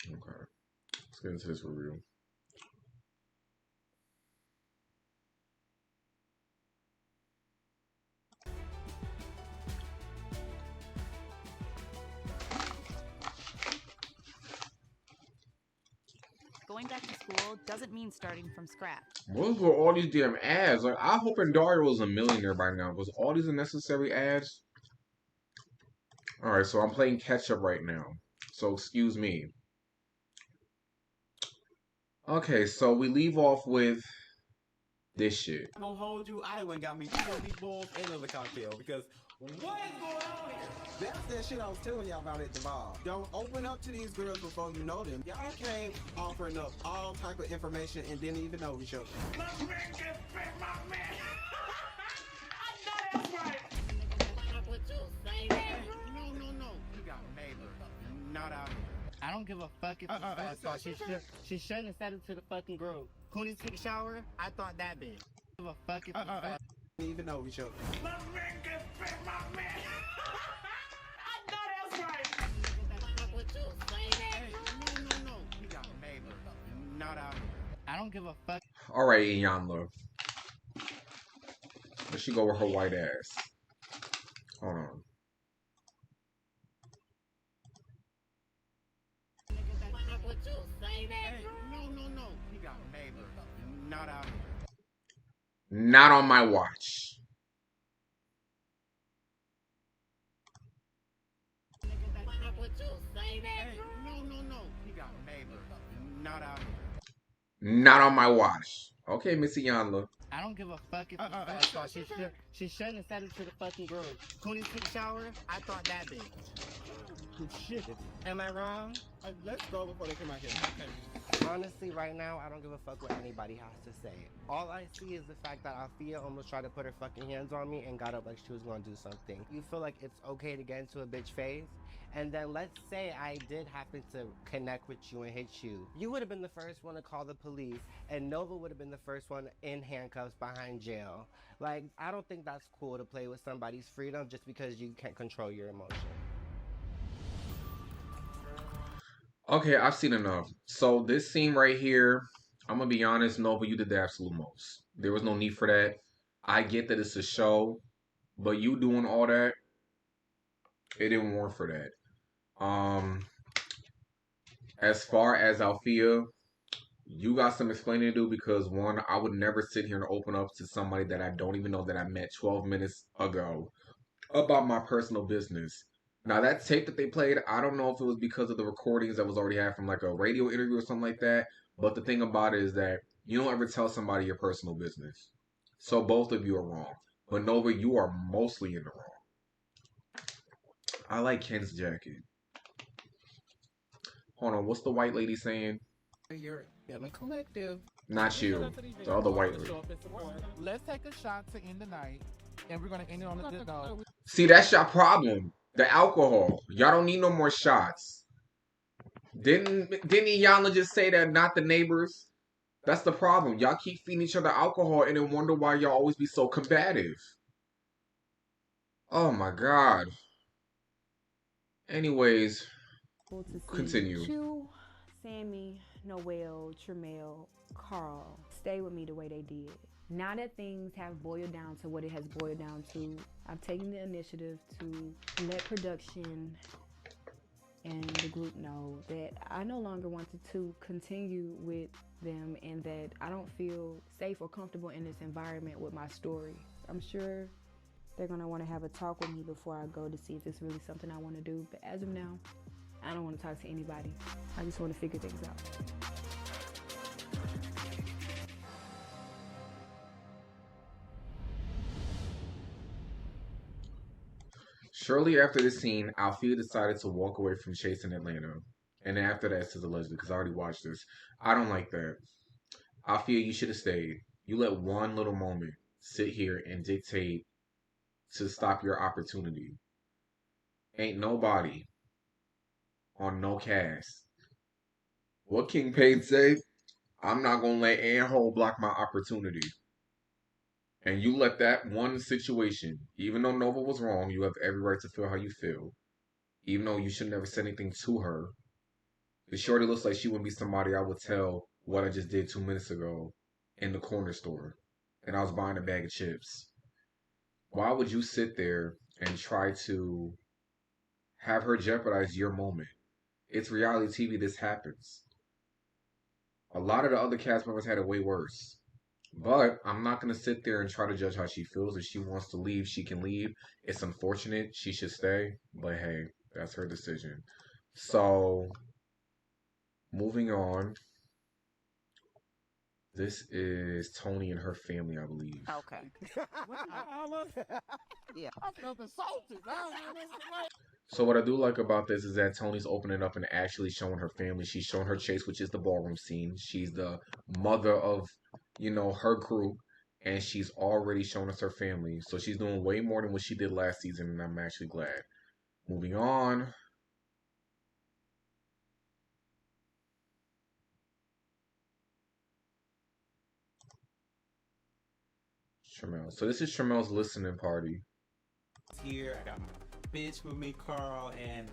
Okay, let's get into this review. Going back to school doesn't mean starting from scratch. What were all these damn ads? Like, I hope Dario was a millionaire by now. Was all these unnecessary ads? All right, so I'm playing catch up right now. So excuse me. Okay, so we leave off with this shit. I'm gonna hold you. I went got me 20 balls and another cocktail because what is going on here? That's that shit I was telling y'all about at the bar. Don't open up to these girls before you know them. Y'all came offering up all type of information and didn't even know each other. My man just bit my man. I know that's right. What you say? No. You got neighbor. Not out here. I don't give a fuck if she shouldn't have said it to the fucking group. Cooney took a shower. I thought that bitch. I don't give a fuck if Didn't even know each other. My man just bit my man. I know that's right. What you say? No. You got neighbor. Not out here. I don't give a fuck. All right, Iyanla. There she go with her white ass. Hold on. What you say? No. You got neighbor. Not out here. Not on my watch. What you say? No. You got neighbor. Not out here. Not on my watch. Okay, Miss Iyanla. I don't give a fuck if she shouldn't have said it to the fucking group. Cooney took a shower. I thought that bitch. Good shit. Am I wrong? Let's go before they come out here. Honestly, right now, I don't give a fuck what anybody has to say. All I see is the fact that Alfia almost tried to put her fucking hands on me and got up like she was gonna do something. You feel like it's okay to get into a bitch phase? And then let's say I did happen to connect with you and hit you. You would have been the first one to call the police, and Nova would have been the first one in handcuffs behind jail. Like, I don't think that's cool to play with somebody's freedom just because you can't control your emotions. Okay, I've seen enough. So this scene right here, I'm gonna be honest, Nova, you did the absolute most. There was no need for that. I get that it's a show, but you doing all that, it didn't warrant for that. As far as Alfia, you got some explaining to do because one, I would never sit here and open up to somebody that I don't even know that I met 12 minutes ago about my personal business. Now that tape that they played, I don't know if it was because of the recordings that was already had from like a radio interview or something like that. But the thing about it is that you don't ever tell somebody your personal business. So both of you are wrong. But Nova, you are mostly in the wrong. I like Ken's jacket. Hold on, what's the white lady saying? You're in a collective. Not you, the other white lady. Let's take a shot to end the night, and we're gonna end it on a good note. See, that's your problem. The alcohol. Y'all don't need no more shots. Didn't Iyanla just say that not the neighbors? That's the problem. Y'all keep feeding each other alcohol and then wonder why y'all always be so combative. Oh my god. Anyways, continue. Chew, Sammy, Noel, Tremel, Carl stay with me the way they did. Now that things have boiled down to what it has boiled down to, I've taken the initiative to let production and the group know that I no longer wanted to continue with them and that I don't feel safe or comfortable in this environment with my story. I'm sure they're gonna want to have a talk with me before I go to see if it's really something I want to do. But as of now, I don't want to talk to anybody. I just want to figure things out. Shortly after this scene, Alfia decided to walk away from Chase in Atlanta. And after that, says allegedly, because I already watched this. I don't like that. Alfia, you should have stayed. You let one little moment sit here and dictate to stop your opportunity. Ain't nobody on no cast. What King Payne say? I'm not gonna let Ann Hole block my opportunity. And you let that one situation, even though Nova was wrong, you have every right to feel how you feel. Even though you should never say anything to her. The shorty looks like she wouldn't be somebody I would tell what I just did 2 minutes ago in the corner store, and I was buying a bag of chips. Why would you sit there and try to have her jeopardize your moment? It's reality TV. This happens. A lot of the other cast members had it way worse. But I'm not going to sit there and try to judge how she feels. If she wants to leave, she can leave. It's unfortunate. She should stay. But hey, that's her decision. So, moving on. This is Tony and her family, I believe. Okay. Yeah. I felt insulted. So what I do like about this is that Tony's opening up and actually showing her family. She's showing her Chase, which is the ballroom scene. She's the mother of, her group, and she's already shown us her family. So she's doing way more than what she did last season, and I'm actually glad. Moving on. Tramel. So this is Tramel's listening party. Here, I got my bitch with me, Carl, and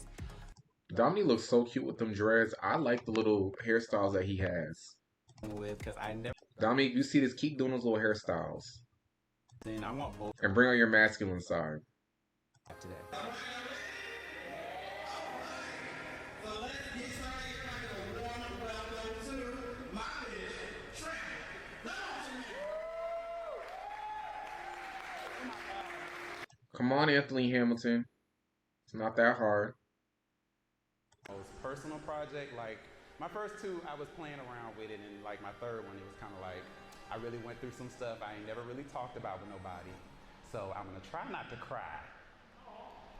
Dominique looks so cute with them dreads. I like the little hairstyles that he has. because I never. Dominique, you see this, keep doing those little hairstyles. Then I want both And bring out your masculine side. today. Come on, Anthony Hamilton. It's not that hard. Most personal project, like my first two, I was playing around with it, and like my third one, it was kind of like I really went through some stuff I ain't never really talked about with nobody. So I'm gonna try not to cry.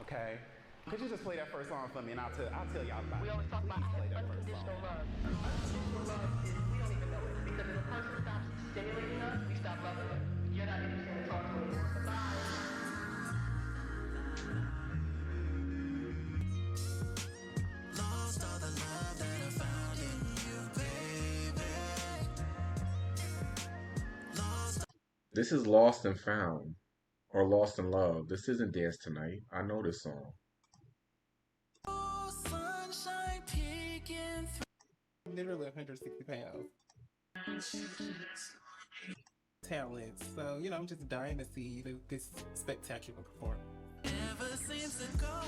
Okay? Could you just play that first song for me, and I'll tell y'all about it. We always talk about play that first song. Unconditional love is we don't even know it because if a person stops stimulating us, we stop loving them. You're not interested in talking anymore. Bye. This is Lost and Found. Or Lost in Love. This isn't Dance Tonight. I know this song. Literally 160 pounds. Talent. So, I'm just dying to see this spectacular performance. Never seems to go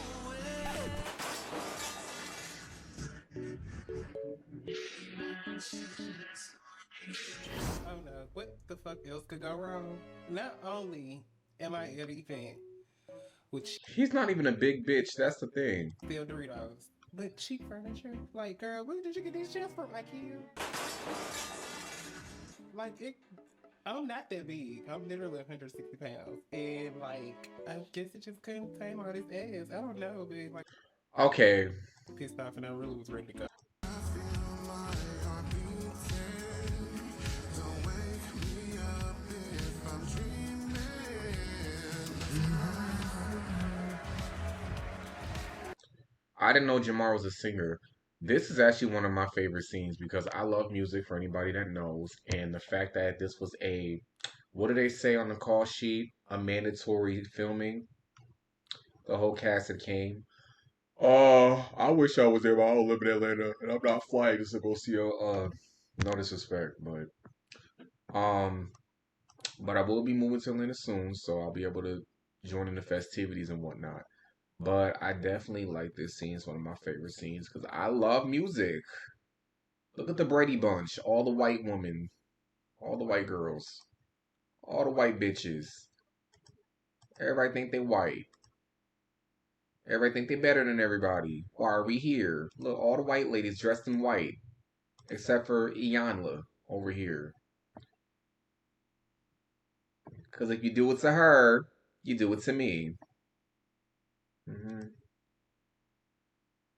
Oh no, what the fuck else could go wrong? Not only am I at an event, which He's not even a big bitch. That's the thing. Bill Doritos, but cheap furniture. Like, girl, where did you get these chairs from? IKEA? I'm not that big. I'm literally 160 pounds, and I guess it just couldn't tame all this ass. I don't know, but Okay. pissed off, and I really was ready to go. I didn't know Jamar was a singer. This is actually one of my favorite scenes because I love music for anybody that knows. And the fact that this was what do they say on the call sheet? A mandatory filming. The whole cast had came. I wish I was there, but I don't live in Atlanta. And I'm not flying just to go see no disrespect, but I will be moving to Atlanta soon, so I'll be able to join in the festivities and whatnot. But I definitely like this scene. It's one of my favorite scenes because I love music. Look at the Brady Bunch. All the white women. All the white girls. All the white bitches. Everybody think they white. Everybody think they better than everybody. Why are we here? Look, all the white ladies dressed in white. Except for Iyanla over here. Because if you do it to her, you do it to me.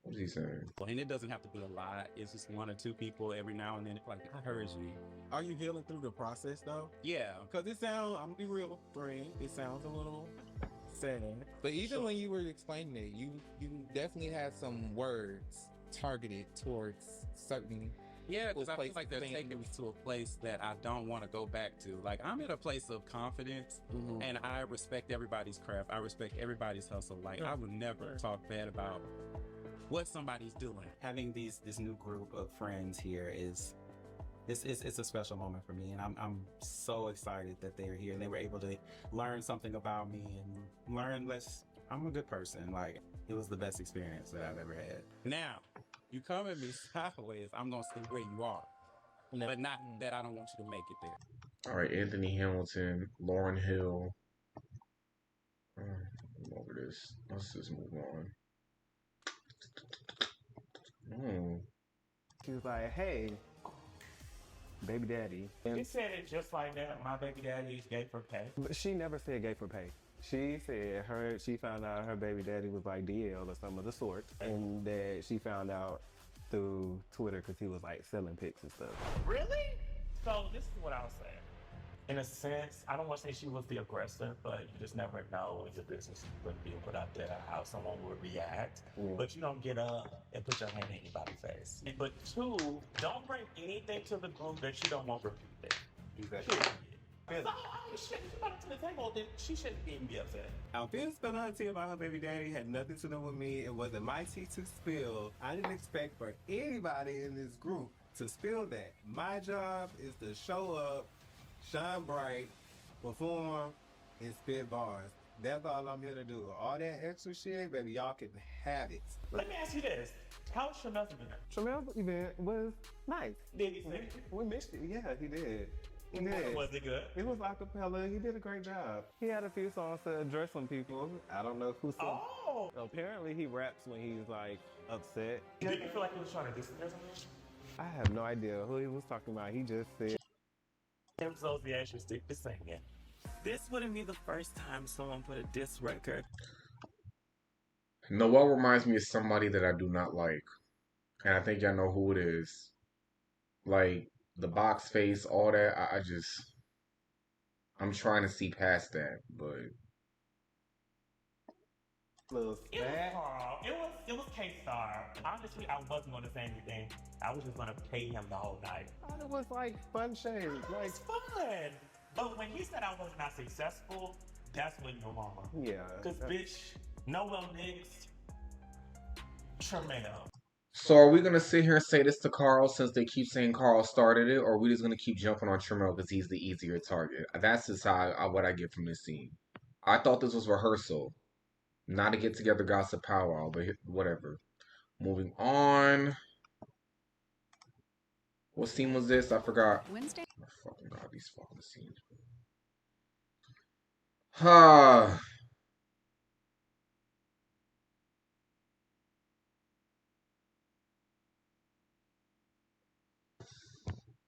What's he saying? And it doesn't have to be a lot. It's just one or two people every now and then. Like, I heard you. Are you healing through the process though? Yeah. Because I'm gonna be real, friend. It sounds a little sad. But even when you were explaining it, you definitely had some words targeted towards certain. Yeah, because I feel place like they're things. taking me to a place that I don't want to go back to. Like, I'm in a place of confidence, and I respect everybody's craft. I respect everybody's hustle. Like, I would never talk bad about what somebody's doing. Having this new group of friends here is it's a special moment for me, and I'm so excited that they're here and they were able to learn something about me and learn I'm a good person. Like, it was the best experience that I've ever had. Now, you come at me sideways, I'm gonna stay where you are, but not that I don't want you to make it there. All right, Anthony Hamilton, Lauryn Hill. I'm over this. Let's just move on. She was like, hey, baby daddy. She said it just like that. My baby daddy is gay for pay. But she never said gay for pay. She said she found out her baby daddy was like DL or some of the sort, and that she found out through Twitter because he was like selling pics and stuff. Really? So this is what I'll say. In a sense, I don't want to say she was the aggressor, but you just never know in the business when being put out there how someone would react. But you don't get up and put your hand in anybody's face. But two, don't bring anything to the group that you don't want repeated. Exactly. Period. So, she brought it to the table, then she shouldn't even be upset. Althea spilled her tea about her baby daddy, had nothing to do with me. It wasn't my tea to spill. I didn't expect for anybody in this group to spill that. My job is to show up, shine bright, perform, and spit bars. That's all I'm here to do. All that extra shit, baby, y'all can have it. Let me ask you this. How was Tremel's event? Tremel's event was nice. Did he sing? We missed it. Yeah, he did. He did. Was it good? It was acapella. He did a great job. He had a few songs to address some people. I don't know who sang. Oh! Apparently he raps when he's like upset. Did you feel like he was trying to diss you or something? I have no idea who he was talking about. He just said Association stick to singing. This wouldn't be the first time someone put a diss record. Noel reminds me of somebody that I do not like. And I think y'all know who it is. Like, the box face, all that. I'm trying to see past that, but... It was Carl. It was K-Star. Honestly, I wasn't going to say anything. I was just going to pay him the whole night. It was like fun shades. Like, it's fun. But when he said I was not successful, that's when you're wrong. Yeah. Because, bitch, Noel next, Tremel. So are we going to sit here and say this to Carl since they keep saying Carl started it, or are we just going to keep jumping on Tremel because he's the easier target? That's just what I get from this scene. I thought this was rehearsal. Not a get-together gossip powwow, but whatever. Moving on. What scene was this? I forgot. Wednesday. Oh, fucking God, these fucking scenes. Ha.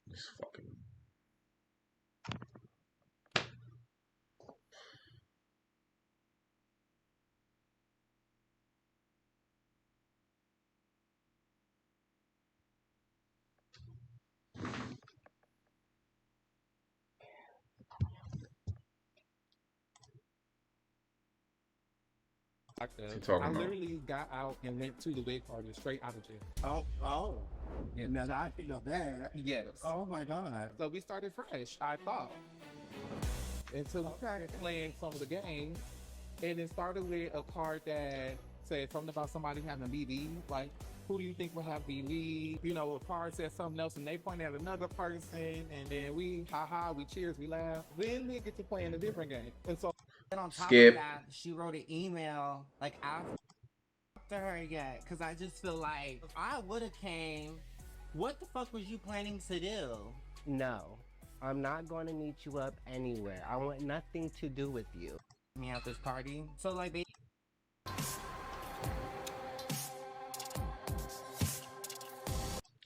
This fucking... I literally got out and went to the wig party straight out of jail. Oh. Yeah. Now that I feel that. Yes. Oh my God. So we started fresh, I thought. Until we started playing some of the games. And it started with a part that said something about somebody having BV. Like, who do you think will have BV? You know, a part said something else and they pointed at another person. And then we, we cheers, we laugh. Then we get to playing a different game. And so And on top Skip. of that, she wrote an email like after her yet, because I just feel like if I would have came, what the fuck was you planning to do? No, I'm not going to meet you up anywhere. I want nothing to do with you. Me at this party. So like they.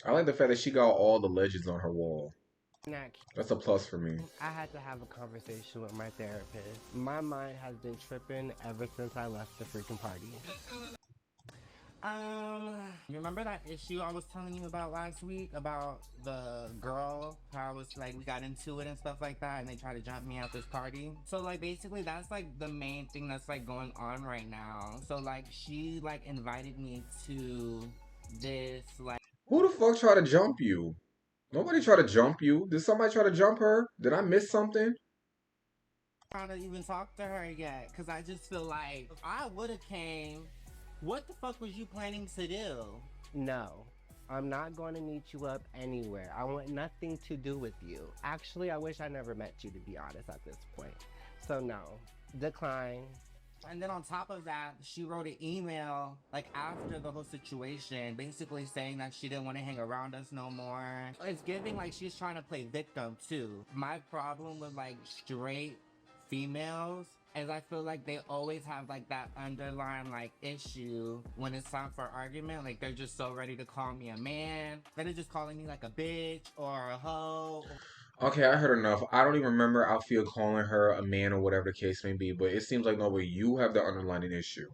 I like the fact that she got all the legends on her wall. That's a plus for me. I had to have a conversation with my therapist. My mind has been tripping ever since I left the freaking party. Remember that issue I was telling you about last week about the girl, how I was like, we got into it and stuff like that, and they tried to jump me out this party? So like basically that's like the main thing that's like going on right now. So like she like invited me to this like. Who the fuck tried to jump you? Nobody tried to jump you. Did somebody try to jump her? Did I miss something? Trying to even talk to her yet, because I just feel like if I would have came, What the fuck was you planning to do? No, I'm not going to meet you up anywhere. I want nothing to do with you. Actually, I wish I never met you, to be honest, at this point. So no, decline. And then on top of that, she wrote an email, like, after the whole situation, basically saying that she didn't want to hang around us no more. It's giving like she's trying to play victim, too. My problem with, like, straight females is I feel like they always have, like, that underlying, like, issue when it's time for argument. Like, they're just so ready to call me a man. They're just calling me, like, a bitch or a hoe. Okay, I heard enough. I don't even remember Alfia calling her a man or whatever the case may be, but it seems like, no, but you have the underlying issue.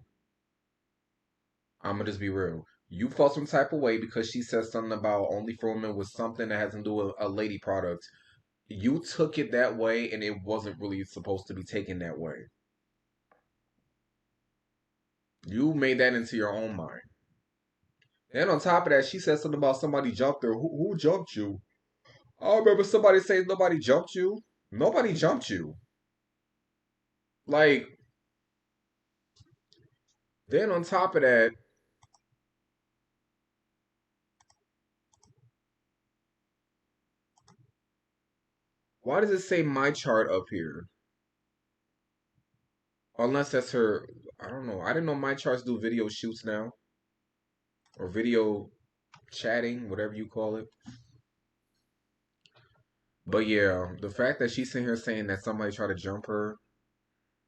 I'm gonna just be real. You felt some type of way because she said something about only for women with something that has to do with a lady product. You took it that way, and it wasn't really supposed to be taken that way. You made that into your own mind. And on top of that, she said something about somebody jumped her. Who jumped you? I remember somebody saying nobody jumped you. Nobody jumped you. Like, then on top of that, why does it say my chart up here? Unless that's her, I don't know. I didn't know my charts do video shoots now. Or video chatting, whatever you call it. But yeah, the fact that she's sitting here saying that somebody tried to jump her,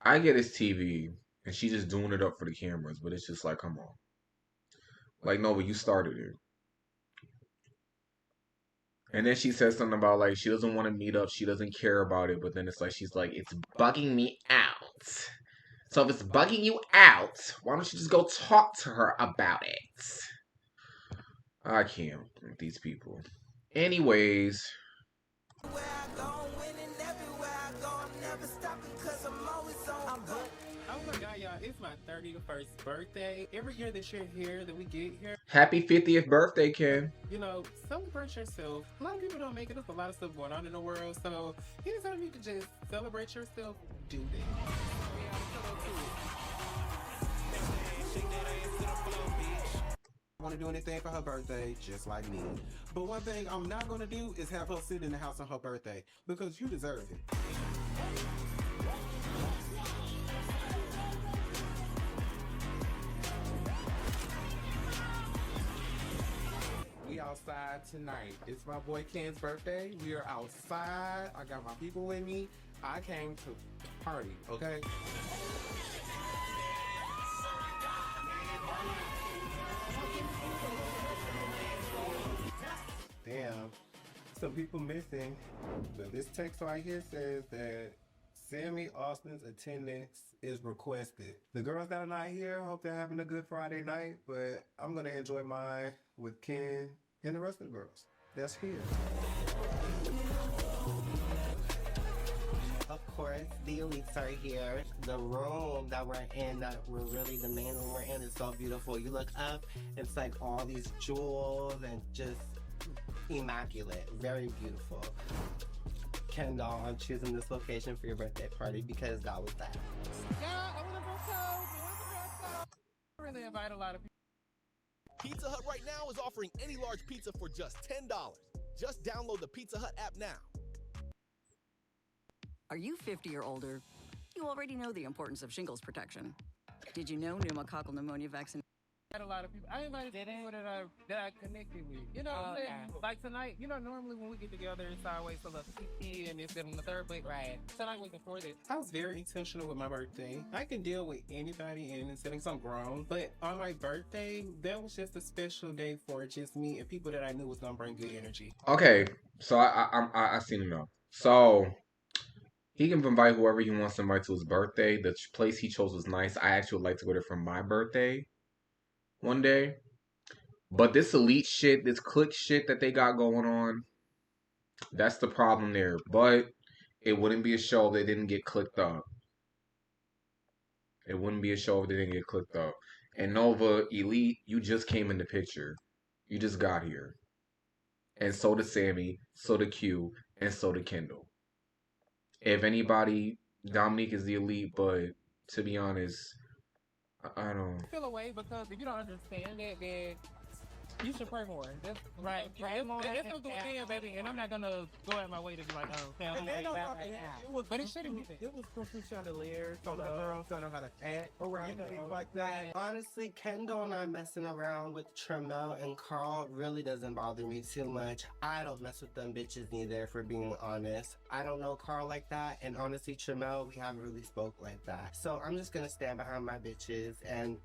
I get it's TV, and she's just doing it up for the cameras, but it's just like, come on. Like, no, but you started it. And then she says something about, like, she doesn't want to meet up, she doesn't care about it, but then it's like, she's like, it's bugging me out. So if it's bugging you out, why don't you just go talk to her about it? I can't with these people. Anyways. Oh my god, y'all, it's my 31st birthday. Every year that you're here, that we get here, Happy 50th birthday, Ken. you know, celebrate yourself. A lot of people don't make it. There's a lot of stuff going on in the world, so anytime you can just celebrate yourself, do that. Want to do anything for her birthday, just like me. But one thing I'm not going to do is have her sit in the house on her birthday, because you deserve it. We outside tonight. It's my boy Ken's birthday. We are outside. I got my people with me. I came to party, okay? Damn, some people missing. But this text right here says that Sammy Austin's attendance is requested. The girls that are not here, hope they're having a good Friday night, but I'm gonna enjoy mine with Ken and the rest of the girls that's here. Of course, the elites are here. The room that we're in, that we're really the main room we're in, is so beautiful. You look up, it's like all these jewels and just immaculate, very beautiful. Kendall, I'm choosing this location for your birthday party because that was that. Yeah, I want to go cold. I really invite a lot of people. Pizza Hut right now is offering any large pizza for just $10. Just download the Pizza Hut app now. Are you 50 or older? You already know the importance of shingles protection. Did you know pneumococcal pneumonia vaccine? I had a lot of people. I invited people that I connected with. You know what I'm saying? Like tonight, you know, normally when we get together, it's always a little kiki and it's on the third, but right. Tonight was before that. I was very intentional with my birthday. I can deal with anybody and setting some grown, but on my birthday, that was just a special day for just me and people that I knew was gonna bring good energy. Okay, so I seen enough. So he can invite whoever he wants to invite to his birthday. The place he chose was nice. I actually would like to go there for my birthday one day. But this elite shit, this clique shit that they got going on, that's the problem there. But it wouldn't be a show if they didn't get clicked up. It wouldn't be a show if they didn't get clicked up. And Nova, Elite, you just came in the picture. You just got here. And so did Sammy, so did Q, and so did Kendall. If anybody, Dominique is the elite, but to be honest, I don't. Feel away because if you don't understand it, then you should pray more. That's right. That's what we're doing, baby. And I'm not gonna go out my way to be like, oh, okay, I'm like that right now. But it shouldn't be. It was from chandelier, so the girls don't know how to act around things like that. Honestly, Kendall and I messing around with Tremel and Carl really doesn't bother me too much. I don't mess with them bitches neither, for being honest. I don't know Carl like that, and honestly, Tremel, we haven't really spoke like that. So I'm just gonna stand behind my bitches, and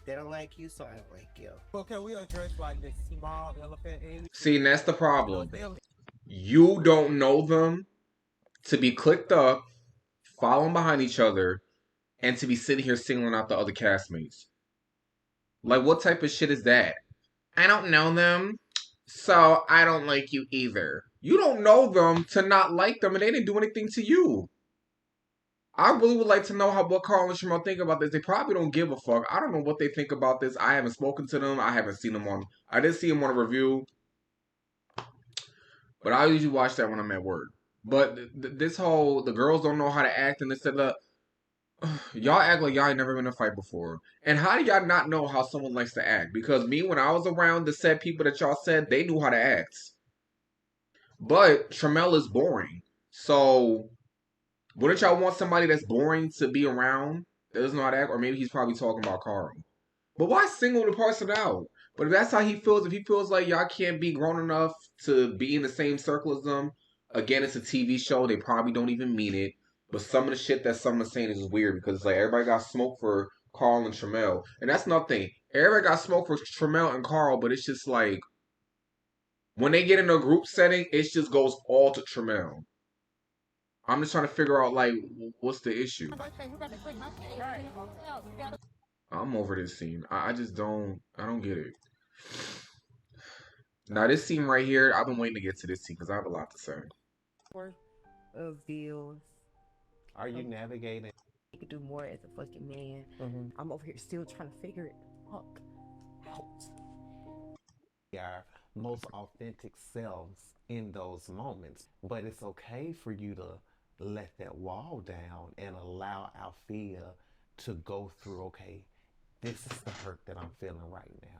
they don't like you, so I don't like you. Well, can we address like this small elephant in? See, and that's the problem. You don't know them to be clicked up, following behind each other, and to be sitting here singling out the other castmates. Like, what type of shit is that? I don't know them, so I don't like you either. You don't know them to not like them, and they didn't do anything to you. I really would like to know what Carl and Shamel think about this. They probably don't give a fuck. I don't know what they think about this. I haven't spoken to them. I haven't seen them on... I did see them on a review. But I usually watch that when I'm at work. But this whole... The girls don't know how to act, and they said, look, y'all act like y'all ain't never been in a fight before. And how do y'all not know how someone likes to act? Because me, when I was around the said people that y'all said, they knew how to act. But Tremel is boring. So... Wouldn't y'all want somebody that's boring to be around that doesn't know how to act? Or maybe he's probably talking about Carl. But why single the person out? But if that's how he feels, if he feels like y'all can't be grown enough to be in the same circle as them, again, it's a TV show. They probably don't even mean it. But some of the shit that someone's saying is weird because it's like everybody got smoke for Carl and Tremel. And that's nothing. Everybody got smoke for Tremel and Carl, but it's just like when they get in a group setting, it just goes all to Tremel. I'm just trying to figure out, like, what's the issue? I'm over this scene. I just don't... I don't get it. Now, this scene right here, I've been waiting to get to this scene because I have a lot to say. Of views. Are you navigating? You could do more as a fucking man. I'm over here still trying to figure it out. Our most authentic selves in those moments. But it's okay for you to let that wall down and allow Althea to go through, okay, this is the hurt that I'm feeling right now.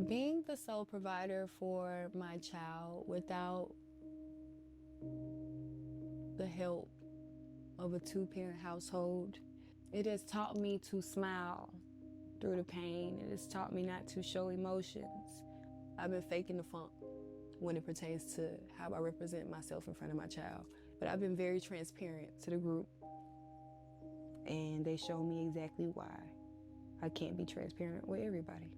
Being the sole provider for my child without the help of a two-parent household, it has taught me to smile through the pain. It has taught me not to show emotions. I've been faking the funk when it pertains to how I represent myself in front of my child. But I've been very transparent to the group, and they show me exactly why I can't be transparent with everybody.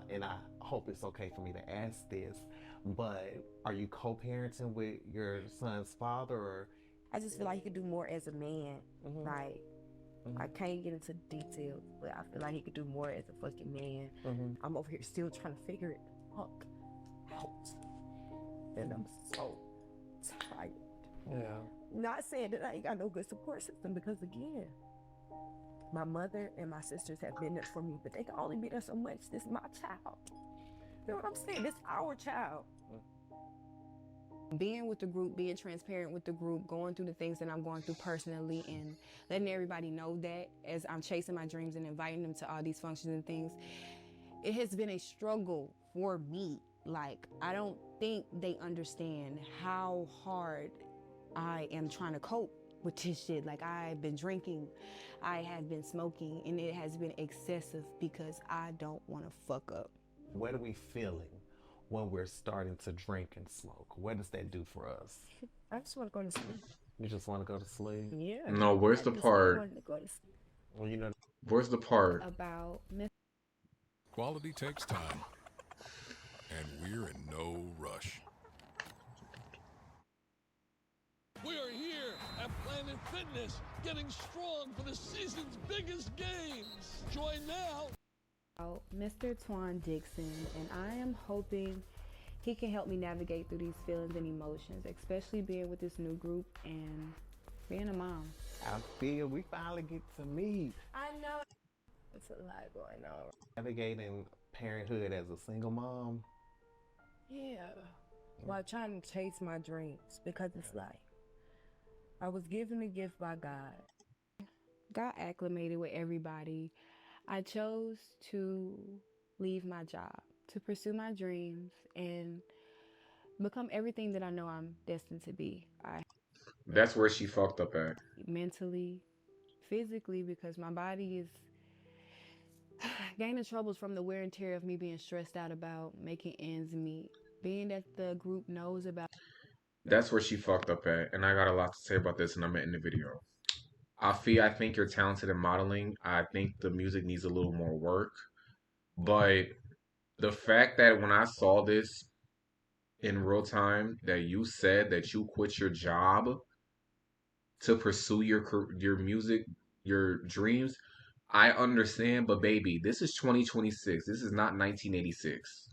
And I hope it's okay for me to ask this, but are you co-parenting with your son's father, or? I just feel like he could do more as a man. Like, I can't get into details, but I feel like he could do more as a fucking man. I'm over here still trying to figure it out. And I'm so tired. Yeah. Not saying that I ain't got no good support system, because again, my mother and my sisters have been there for me, but they can only be there so much. This is my child. You know what I'm saying? This is our child. Being with the group, being transparent with the group, going through the things that I'm going through personally, and letting everybody know that as I'm chasing my dreams and inviting them to all these functions and things, it has been a struggle for me. Like, I don't think they understand how hard I am trying to cope with this shit. Like, I've been drinking, I have been smoking, and it has been excessive because I don't want to fuck up. What are we feeling when we're starting to drink and smoke? What does that do for us? I just want to go to sleep. You just want to go to sleep? Yeah. No, where's the part? I just want to go to sleep. Well, you know. Where's the part? About Quality takes time, and we're in no rush. We are here at Planet Fitness, getting strong for the season's biggest games. Join now. Mr. Twan Dixon, and I am hoping he can help me navigate through these feelings and emotions, especially being with this new group and being a mom. I feel we finally get to meet. I know. It's a lot going on. Navigating parenthood as a single mom. Yeah. While trying to chase my dreams, because it's like, I was given a gift by God. got acclimated with everybody, I chose to leave my job, to pursue my dreams, and become everything that I know I'm destined to be. That's where she fucked up at. Mentally, physically, because my body is gaining troubles from the wear and tear of me being stressed out about making ends meet. Being that the group knows about. That's where she fucked up at. And I got a lot to say about this, and I'm in the video. Afia, I think you're talented in modeling. I think the music needs a little more work. But the fact that when I saw this in real time, that you said that you quit your job to pursue your music, your dreams, I understand. But baby, this is 2026. This is not 1986.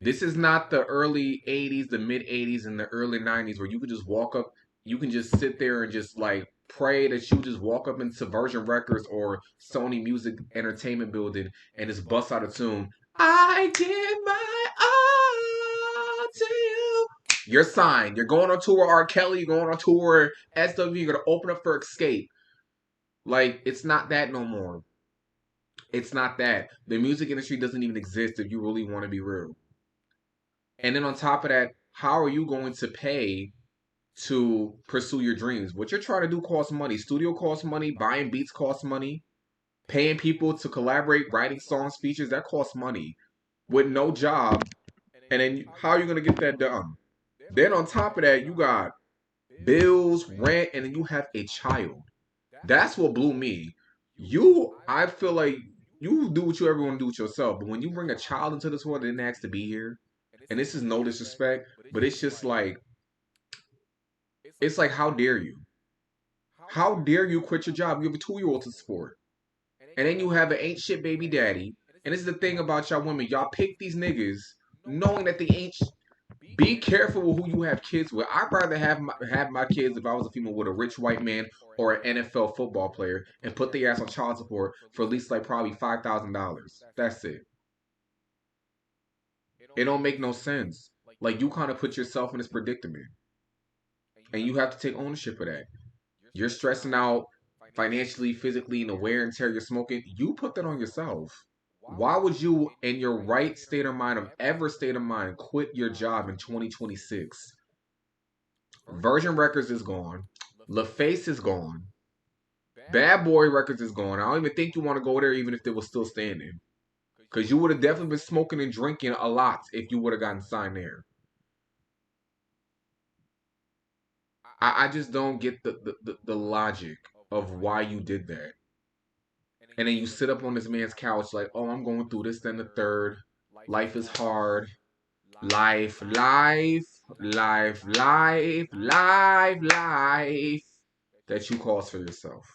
This is not the early 80s, the mid 80s, and the early 90s where you could just walk up, you can just sit there and just like pray that you just walk up into Virgin Records or Sony Music Entertainment Building and just bust out a tune. I give my all to you. You're signed. You're going on tour R. Kelly. You're going on tour SW. You're going to open up for Escape. Like, it's not that no more. It's not that. The music industry doesn't even exist if you really want to be real. And then on top of that, how are you going to pay to pursue your dreams? What you're trying to do costs money. Studio costs money. Buying beats costs money. Paying people to collaborate, writing songs, features, that costs money. With no job. And then how are you going to get that done? Then on top of that, you got bills, rent, and then you have a child. That's what blew me. I feel like you do what you ever want to do with yourself. But when you bring a child into this world that didn't ask to be here, and this is no disrespect, but it's just like, it's like, how dare you? How dare you quit your job? You have a 2-year-old to support. And then you have an ain't shit baby daddy. And this is the thing about y'all women. Y'all pick these niggas knowing that they ain't Be careful with who you have kids with. I'd rather have my kids, if I was a female, with a rich white man or an NFL football player and put their ass on child support for at least like probably $5,000. That's it. It don't make no sense. Like, you kind of put yourself in this predicament. And you have to take ownership of that. You're stressing out financially, physically, and the wear and tear you're smoking. You put that on yourself. Why would you, in your right state of mind, quit your job in 2026? Virgin Records is gone. LaFace is gone. Bad Boy Records is gone. I don't even think you want to go there even if they were still standing. Because you would have definitely been smoking and drinking a lot if you would have gotten signed there. I just don't get the logic of why you did that. And then you sit up on this man's couch like, oh, I'm going through this, then the third. Life is hard. Life. That you cause for yourself.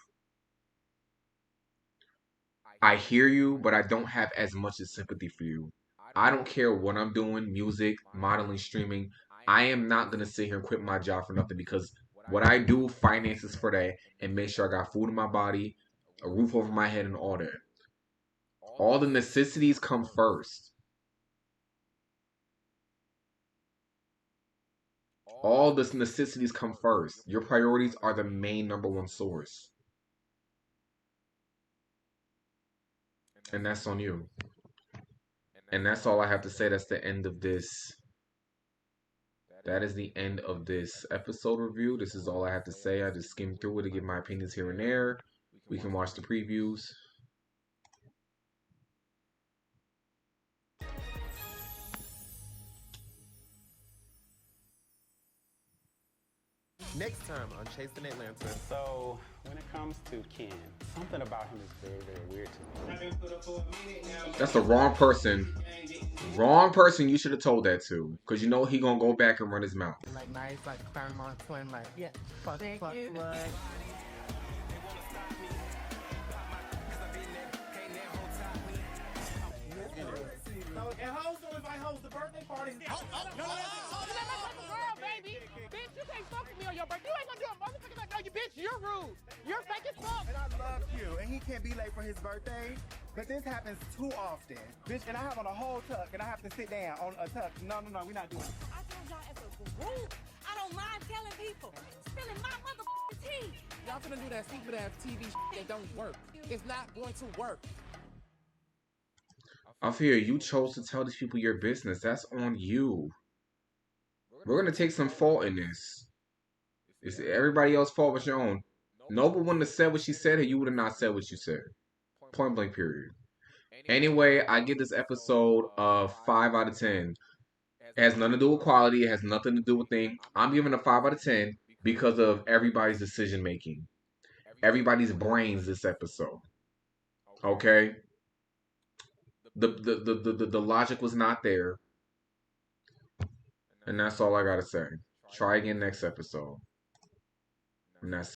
I hear you, but I don't have as much sympathy for you. I don't care what I'm doing, music, modeling, streaming. I am not going to sit here and quit my job for nothing, because what I do finances for that and make sure I got food in my body, a roof over my head, and all that. All the necessities come first. All the necessities come first. Your priorities are the main #1 source. And that's on you. And that's all I have to say. That's the end of this. That is the end of this episode review. This is all I have to say. I just skimmed through it to give my opinions here and there. We can watch the previews. Next time on Chasing Atlanta. So, when it comes to Ken, something about him is very, very weird to me. That's the wrong person. Wrong person you should have told that to. Because you know he gonna go back and run his mouth. Like nice, like Claremont twin, like, yeah, fuck, Thank fuck, you. blood. And hoes don't invite hoes to birthday parties. No, girl, baby. Bitch, you can't fuck with me on your birthday. You ain't gonna do a motherfucking like, no, you bitch. Bitch, you're rude. You're fake as fuck. And I love you, and he can't be late for his birthday. But this happens too often. Bitch, and I have on a whole tuck, and I have to sit down on a tuck. No, we're not doing it. I told y'all as a group, I don't mind telling people, spilling my motherfucking tea. Y'all finna do that stupid ass TV that don't work. It's not going to work. Althea, you chose to tell these people your business. That's on you. We're gonna take some fault in this. It's everybody else's fault but your own. Noble wouldn't have said what she said, and you would have not said what you said. Point blank, period. Anyway, I give this episode a 5 out of 10. It has nothing to do with quality. It has nothing to do with things. I'm giving a 5 out of 10 because of everybody's decision making. Everybody's brains this episode. Okay? The logic was not there. And that's all I gotta say. Try again next episode. And that's